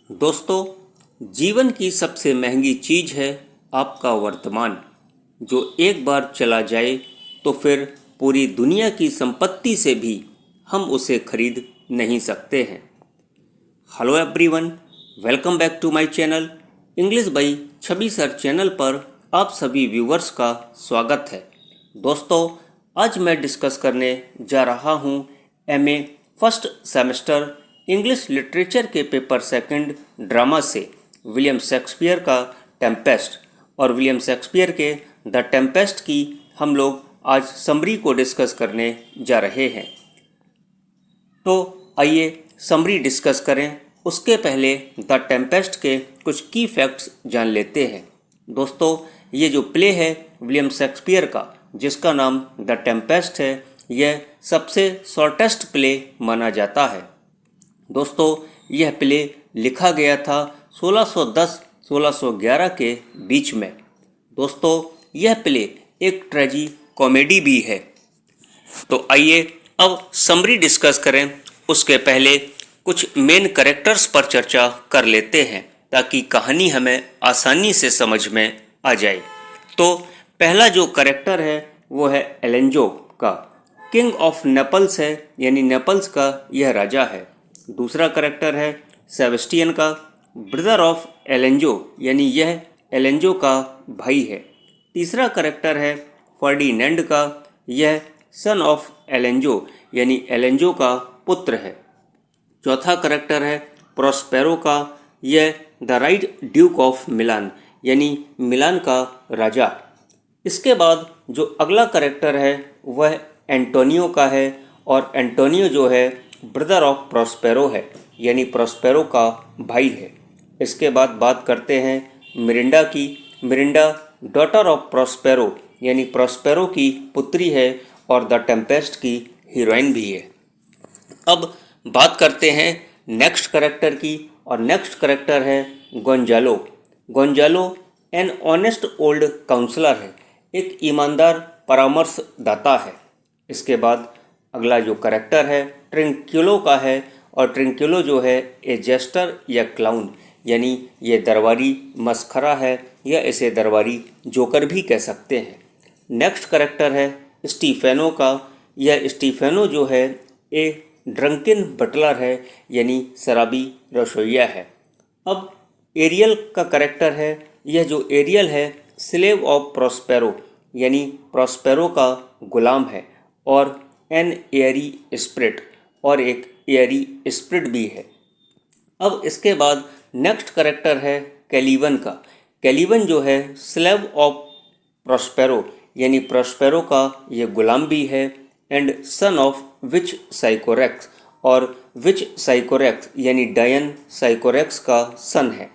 दोस्तों, जीवन की सबसे महंगी चीज़ है आपका वर्तमान, जो एक बार चला जाए तो फिर पूरी दुनिया की संपत्ति से भी हम उसे खरीद नहीं सकते हैं। Hello everyone, welcome back to my channel English by Chhavi sir channel पर आप सभी व्यूवर्स का स्वागत है। दोस्तों, आज मैं डिस्कस करने जा रहा हूँ MA first semester English literature के पेपर सेकंड ड्रामा से विलियम शेक्सपियर का टेम्पेस्ट और विलियम शेक्सपियर के द टेम्पेस्ट की हम लोग आज समरी को डिस्कस करने जा रहे हैं। तो आइए समरी डिस्कस करें। उसके पहले द टेम्पेस्ट के कुछ की फैक्ट्स जान लेते हैं। दोस्तों, ये जो प्ले है विलियम शेक्सपियर का, जिसका नाम द टेम्पेस्ट है, यह सबसे शॉर्टेस्ट प्ले माना जाता है। दोस्तों, यह प्ले लिखा गया था 1610-1611 के बीच में। दोस्तों, यह प्ले एक ट्रेजी कॉमेडी भी है। तो आइए अब समरी डिस्कस करें। उसके पहले कुछ मेन कैरेक्टर्स पर चर्चा कर लेते हैं ताकि कहानी हमें आसानी से समझ में आ जाए। तो पहला जो कैरेक्टर है वो है एलेंजो का। किंग ऑफ नेपल्स है, यानी नेपल्स का यह राजा है। दूसरा कैरेक्टर है सेबेस्टियन का, ब्रदर ऑफ एलेंजो, यानी यह एलेंजो का भाई है। तीसरा कैरेक्टर है फर्डिनेंड का, यह सन ऑफ एलेंजो, यानी एलेंजो का पुत्र है। चौथा कैरेक्टर है प्रोस्पेरो का, यह the right Duke of Milan, यानी मिलान का राजा। इसके बाद जो अगला कैरेक्टर है वह एंटोनियो का है, और एंटोनियो जो है ब्रदर ऑफ प्रोस्पेरो है, यानी प्रोस्पेरो का भाई है। इसके बाद बात करते हैं मिरिंडा की। मिरिंडा डॉटर ऑफ प्रोस्पेरो, यानी प्रोस्पेरो की पुत्री है और द टेम्पेस्ट की हीरोइन भी है। अब बात करते हैं नेक्स्ट कैरेक्टर की, और नेक्स्ट कैरेक्टर है Gonzalo. Gonzalo an honest old counsellor है, एक ईमानदार परामर्शदाता है। इसके बाद अगला जो कैरेक्टर है ट्रिंक्युलो का है, और ट्रिंक्युलो जो है ए जेस्टर या क्लाउन, यानी ये दरबारी मस्खरा है, या इसे दरबारी जोकर भी कह सकते हैं। नेक्स्ट कैरेक्टर है स्टीफेनो का। यह स्टीफेनो जो है ए ड्रंकिन बटलर है, यानी शराबी रसोइया है। अब एरियल का कैरेक्टर है। यह जो एरियल है स्लेव ऑफ प्रोस्पेरो, यानी प्रोस्पेरो का गुलाम है, और एन एयरी स्पिरिट, और एक एयरी स्पिरिट भी है। अब इसके बाद नेक्स्ट कैरेक्टर है कैलिवन का। कैलिवन जो है स्लेव ऑफ प्रोस्पेरो, यानी प्रोस्पेरो का ये गुलाम भी है, एंड सन ऑफ विच साइकोरेक्स, और विच साइकोरेक्स यानी डायन साइकोरेक्स का सन है।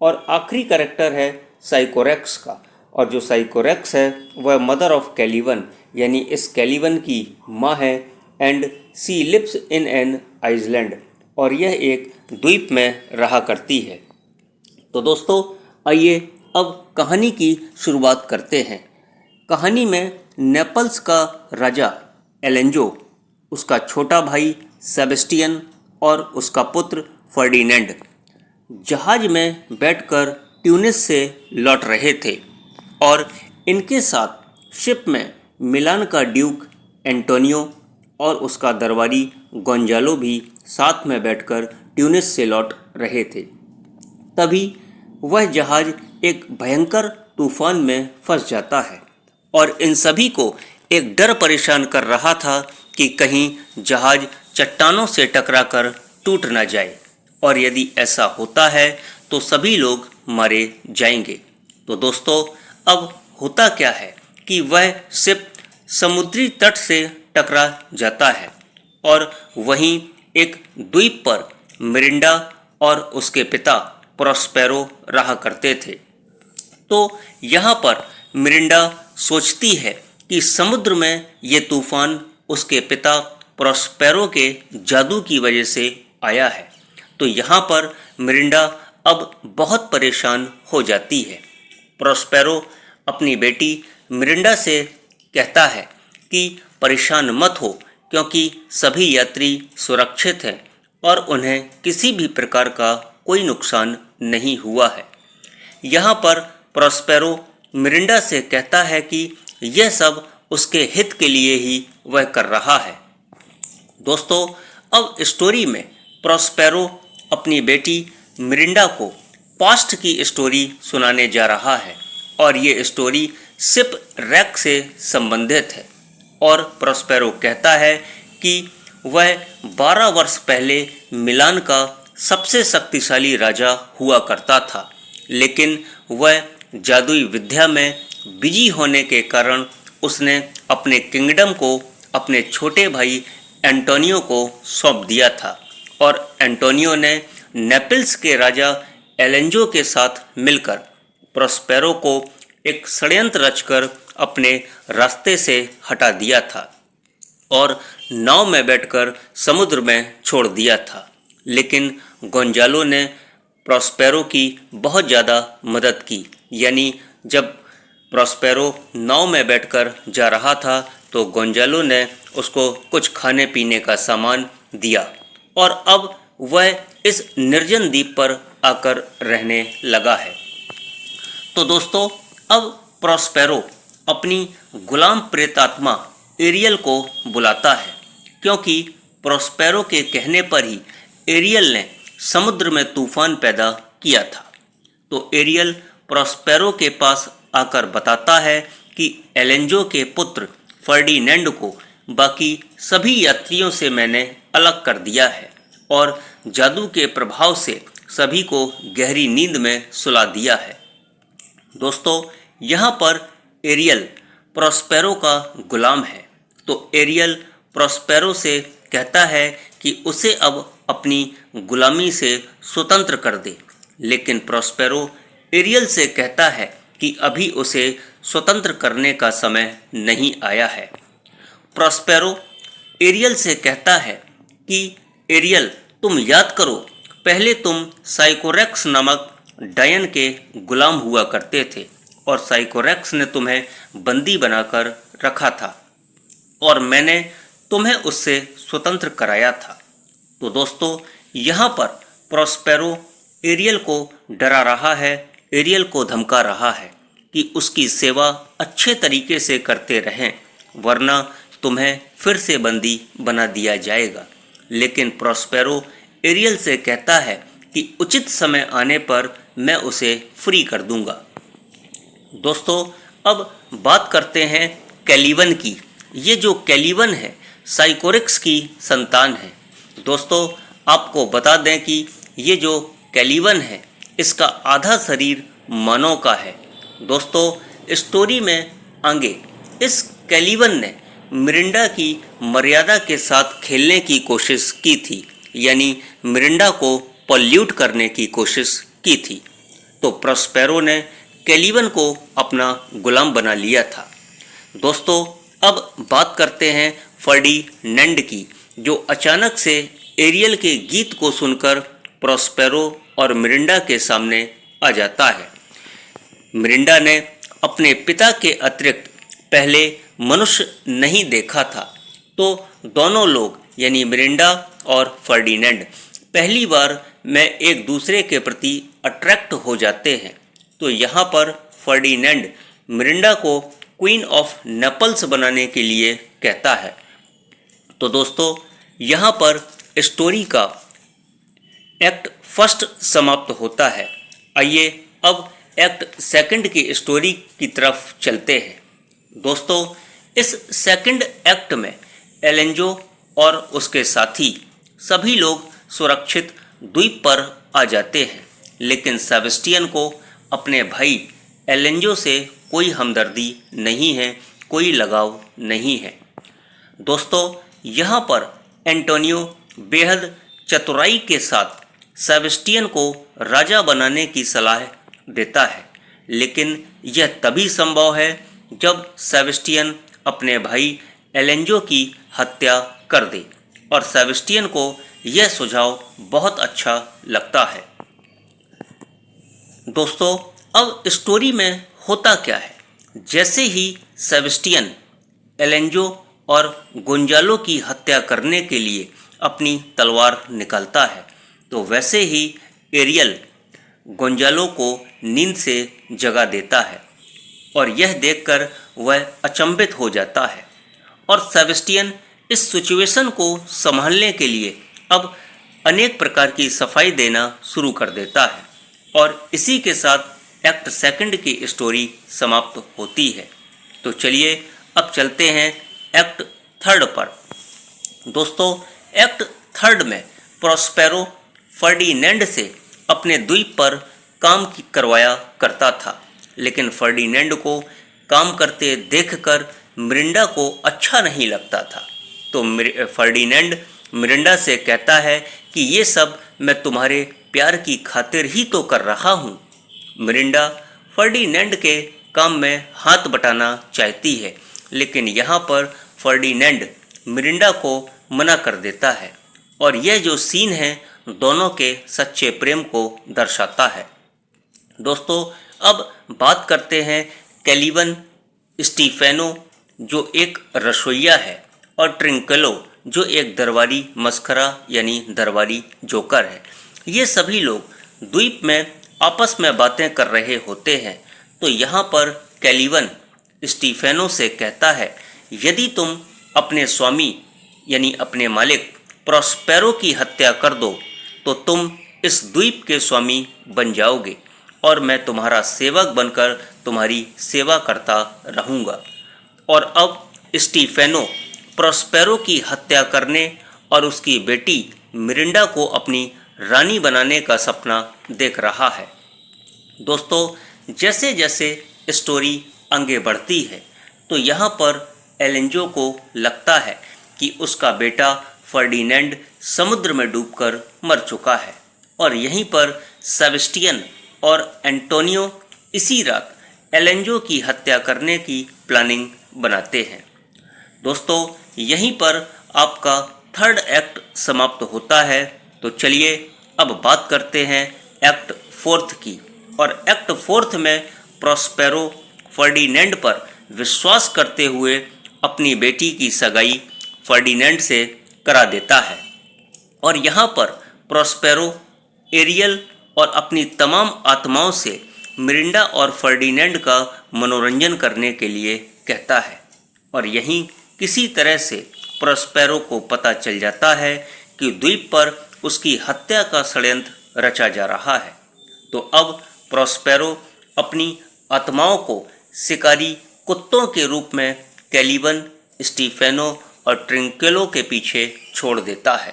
और आखिरी कैरेक्टर है साइकोरेक्स का, और जो साइकोरेक्स है वह मदर ऑफ कैलिवन, यानी इस कैलिवन की माँ है, and she lives in an island, और यह एक द्वीप में रहा करती है। तो दोस्तों, आइए अब कहानी की शुरुआत करते हैं। कहानी में नेपल्स का राजा एलेंजो, उसका छोटा भाई सेबेस्टियन और उसका पुत्र फर्डिनेंड जहाज में बैठकर ट्यूनिस से लौट रहे थे, और इनके साथ शिप में मिलान का ड्यूक एंटोनियो और उसका दरबारी गोंजालो भी साथ में बैठकर ट्यूनिस से लौट रहे थे। तभी वह जहाज एक भयंकर तूफान में फंस जाता है, और इन सभी को एक डर परेशान कर रहा था कि कहीं जहाज चट्टानों से टकराकर टूट न जाए, और यदि ऐसा होता है तो सभी लोग मारे जाएंगे। तो दोस्तों, अब होता क्या है कि वह शिप समुद्री तट से टकरा जाता है, और वहीं एक द्वीप पर मिरिंडा और उसके पिता प्रोस्पेरो रहा करते थे। तो यहाँ पर मिरिंडा सोचती है कि समुद्र में ये तूफान उसके पिता प्रोस्पेरो के जादू की वजह से आया है। तो यहाँ पर मिरिंडा अब बहुत परेशान हो जाती है। प्रोस्पेरो अपनी बेटी मिरिंडा से कहता है कि परेशान मत हो, क्योंकि सभी यात्री सुरक्षित हैं और उन्हें किसी भी प्रकार का कोई नुकसान नहीं हुआ है। यहाँ पर प्रॉस्पेरो मिरिंडा से कहता है कि यह सब उसके हित के लिए ही वह कर रहा है। दोस्तों, अब स्टोरी में प्रॉस्पेरो अपनी बेटी मिरिंडा को पास्ट की स्टोरी सुनाने जा रहा है और ये स्टोरी शिप रैक से संबंधित है। और प्रॉस्पेरो कहता है कि वह 12 वर्ष पहले मिलान का सबसे शक्तिशाली राजा हुआ करता था, लेकिन वह जादुई विद्या में बिजी होने के कारण उसने अपने किंगडम को अपने छोटे भाई एंटोनियो को सौंप दिया था और एंटोनियो ने नेपल्स के राजा एलेंजो के साथ मिलकर प्रॉस्पेरो को एक षड्यंत्र रचकर अपने रास्ते से हटा दिया था और नाव में बैठकर समुद्र में छोड़ दिया था। लेकिन गोंजालो ने प्रॉस्पेरो की बहुत ज़्यादा मदद की। यानी जब प्रॉस्पेरो नाव में बैठकर जा रहा था तो गोंजालो ने उसको कुछ खाने पीने का सामान दिया और अब वह इस निर्जन द्वीप पर आकर रहने लगा है। तो दोस्तों, अब प्रॉस्पेरो अपनी गुलाम प्रेतात्मा एरियल को बुलाता है, क्योंकि प्रॉस्पेरो के कहने पर ही एरियल ने समुद्र में तूफान पैदा किया था। तो एरियल प्रॉस्पेरो के पास आकर बताता है कि एलेंजो के पुत्र फर्डिनेंड को बाकी सभी यात्रियों से मैंने अलग कर दिया है और जादू के प्रभाव से सभी को गहरी नींद में सुला दिया है। दोस्तों, यहाँ पर एरियल प्रॉस्पेरो का गुलाम है, तो एरियल प्रॉस्पेरो से कहता है कि उसे अब अपनी गुलामी से स्वतंत्र कर दे, लेकिन प्रॉस्पेरो एरियल से कहता है कि अभी उसे स्वतंत्र करने का समय नहीं आया है। प्रॉस्पेरो एरियल से कहता है कि एरियल, तुम याद करो, पहले तुम साइकोरेक्स नामक डायन के गुलाम हुआ करते थे और साइकोरेक्स ने तुम्हें बंदी बनाकर रखा था और मैंने तुम्हें उससे स्वतंत्र कराया था। तो दोस्तों, यहाँ पर प्रॉस्पेरो एरियल को डरा रहा है, एरियल को धमका रहा है कि उसकी सेवा अच्छे तरीके से करते रहें, वरना तुम्हें फिर से बंदी बना दिया जाएगा। लेकिन प्रॉस्पेरो एरियल से कहता है कि उचित समय आने पर मैं उसे फ्री कर दूंगा। दोस्तों, अब बात करते हैं कैलिवन की। ये जो कैलिवन है साइकोरिक्स की संतान है। दोस्तों, आपको बता दें कि ये जो कैलिवन है इसका आधा शरीर मानव का है। दोस्तों, स्टोरी में आगे इस कैलिवन ने मिरिंडा की मर्यादा के साथ खेलने की कोशिश की थी, यानी मिरिंडा को पॉल्यूट करने की कोशिश की थी। तो प्रॉस्पेरो ने कैलिवन को अपना गुलाम बना लिया था। दोस्तों, अब बात करते हैं फर्डिनेंड की, जो अचानक से एरियल के गीत को सुनकर प्रॉस्पेरो और मिरिंडा के सामने आ जाता है। मिरिंडा ने अपने पिता के अतिरिक्त पहले मनुष्य नहीं देखा था, तो दोनों लोग यानी मिरिंडा और फर्डिनेंड पहली बार में एक दूसरे के प्रति अट्रैक्ट हो जाते हैं। तो यहाँ पर फर्डिनेंड मिरिंडा को क्वीन ऑफ नेपल्स बनाने के लिए कहता है। तो दोस्तों, यहाँ पर स्टोरी का एक्ट फर्स्ट समाप्त होता है। आइए अब एक्ट सेकंड की स्टोरी की तरफ चलते हैं। दोस्तों, इस सेकंड एक्ट में एलेंजो और उसके साथी सभी लोग सुरक्षित द्वीप पर आ जाते हैं, लेकिन सेबेस्टियन को अपने भाई एलेंजो से कोई हमदर्दी नहीं है, कोई लगाव नहीं है। दोस्तों, यहाँ पर एंटोनियो बेहद चतुराई के साथ सेबेस्टियन को राजा बनाने की सलाह देता है, लेकिन यह तभी संभव है जब सेबेस्टियन अपने भाई एलेंजो की हत्या कर दे, और सेबेस्टियन को यह सुझाव बहुत अच्छा लगता है। दोस्तों, अब स्टोरी में होता क्या है, जैसे ही सेबेस्टियन एलेंजो और गोंजालो की हत्या करने के लिए अपनी तलवार निकालता है, तो वैसे ही एरियल गोंजालो को नींद से जगा देता है और यह देखकर वह अचंभित हो जाता है और सेबेस्टियन इस सिचुएशन को संभालने के लिए अब अनेक प्रकार की सफाई देना शुरू कर देता है और इसी के साथ एक्ट सेकंड की स्टोरी समाप्त होती है। तो चलिए अब चलते हैं एक्ट थर्ड पर। दोस्तों, एक्ट थर्ड में प्रोस्पेरो फर्डिनेंड से अपने द्वीप पर काम करवाया करता था, लेकिन फर्डिनेंड को काम करते देखकर मिरिंडा को अच्छा नहीं लगता था। तो फर्डिनेंड मिरिंडा से कहता है कि ये सब मैं तुम्हारे प्यार की खातिर ही तो कर रहा हूँ। मिरिंडा फर्डिनेंड के काम में हाथ बटाना चाहती है, लेकिन यहाँ पर फर्डिनेंड मिरिंडा को मना कर देता है और यह जो सीन है दोनों के सच्चे प्रेम को दर्शाता है। दोस्तों, अब बात करते हैं कैलिवन स्टीफेनो जो एक रसोइया है और ट्रिंकलो जो एक दरबारी मस्खरा यानी दरबारी जोकर है। ये सभी लोग द्वीप में आपस में बातें कर रहे होते हैं। तो यहाँ पर कैलिवन स्टीफेनो से कहता है, यदि तुम अपने स्वामी यानी अपने मालिक प्रोस्पेरो की हत्या कर दो तो तुम इस द्वीप के स्वामी बन जाओगे और मैं तुम्हारा सेवक बनकर तुम्हारी सेवा करता रहूँगा। और अब स्टीफेनो प्रोस्पेरो की हत्या करने और उसकी बेटी मिरिंडा को अपनी रानी बनाने का सपना देख रहा है। दोस्तों, जैसे जैसे स्टोरी आगे बढ़ती है तो यहाँ पर एलेंजो को लगता है कि उसका बेटा फर्डिनेंड समुद्र में डूबकर मर चुका है और यहीं पर सेबेस्टियन और एंटोनियो इसी रात एलेंजो की हत्या करने की प्लानिंग बनाते हैं। दोस्तों, यहीं पर आपका थर्ड एक्ट समाप्त होता है। तो चलिए अब बात करते हैं एक्ट फोर्थ की। और एक्ट फोर्थ में प्रोस्पेरो फर्डिनेंड पर विश्वास करते हुए अपनी बेटी की सगाई फर्डिनेंड से करा देता है और यहाँ पर प्रोस्पेरो एरियल और अपनी तमाम आत्माओं से मिरिंडा और फर्डिनेंड का मनोरंजन करने के लिए कहता है और यहीं किसी तरह से प्रोस्पेरो को पता चल जाता है कि द्वीप पर उसकी हत्या का षड्यंत्र रचा जा रहा है। तो अब प्रोस्पेरो अपनी आत्माओं को शिकारी कुत्तों के रूप में कैलिवन, स्टीफेनो और ट्रिंकेलो के पीछे छोड़ देता है।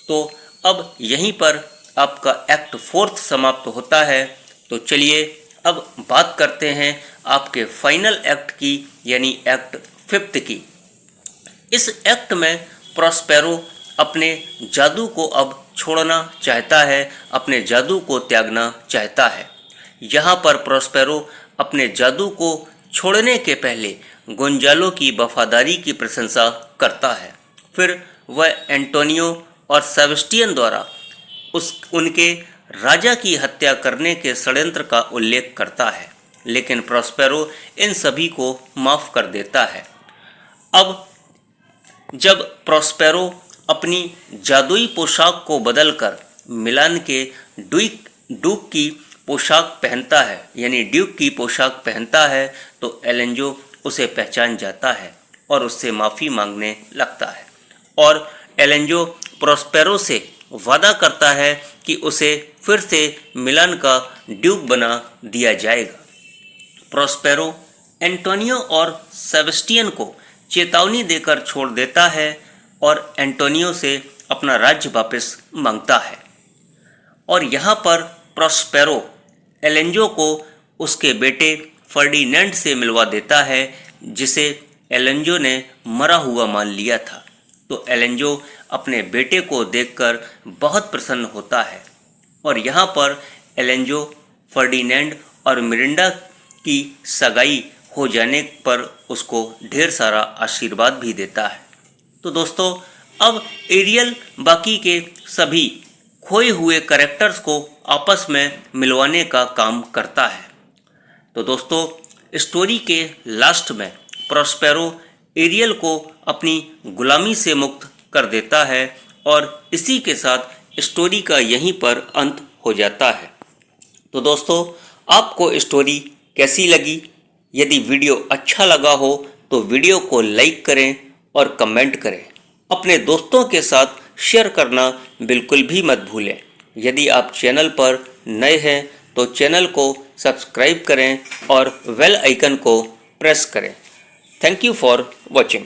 तो अब यहीं पर आपका एक्ट फोर्थ समाप्त होता है। तो चलिए अब बात करते हैं आपके फाइनल एक्ट की यानी एक्ट फिफ्थ की। इस एक्ट में प्रोस्पेरो अपने जादू को अब छोड़ना चाहता है, अपने जादू को त्यागना चाहता है। यहाँ पर प्रोस्पेरो अपने जादू को छोड़ने के पहले गोंजालो की वफादारी की प्रशंसा करता है। फिर वह एंटोनियो और सेबेस्टियन द्वारा उनके राजा की हत्या करने के षड्यंत्र का उल्लेख करता है, लेकिन प्रोस्पेरो इन सभी को माफ कर देता है। अब जब प्रोस्पेरो अपनी जादुई पोशाक को बदलकर मिलान के ड्यूक की पोशाक पहनता है यानी ड्यूक की पोशाक पहनता है तो एलेंजो उसे पहचान जाता है और उससे माफ़ी मांगने लगता है और एलेंजो प्रोस्पेरो से वादा करता है कि उसे फिर से मिलान का ड्यूक बना दिया जाएगा। प्रोस्पेरो एंटोनियो और सेबेस्टियन को चेतावनी देकर छोड़ देता है और एंटोनियो से अपना राज्य वापस मांगता है और यहाँ पर प्रोस्पेरो एलेंजो को उसके बेटे फर्डिनेंड से मिलवा देता है जिसे एलेंजो ने मरा हुआ मान लिया था। तो एलेंजो अपने बेटे को देखकर बहुत प्रसन्न होता है और यहाँ पर एलेंजो फर्डिनेंड और मिरिंडा की सगाई हो जाने पर उसको ढेर सारा आशीर्वाद भी देता है। तो दोस्तों, अब एरियल बाकी के सभी खोए हुए कैरेक्टर्स को आपस में मिलवाने का काम करता है। तो दोस्तों, स्टोरी के लास्ट में प्रोस्पेरो एरियल को अपनी गुलामी से मुक्त कर देता है और इसी के साथ स्टोरी का यहीं पर अंत हो जाता है। तो दोस्तों, आपको स्टोरी कैसी लगी? यदि वीडियो अच्छा लगा हो तो वीडियो को लाइक करें और कमेंट करें। अपने दोस्तों के साथ शेयर करना बिल्कुल भी मत भूलें। यदि आप चैनल पर नए हैं तो चैनल को सब्सक्राइब करें और बेल आइकन को प्रेस करें। Thank you for watching.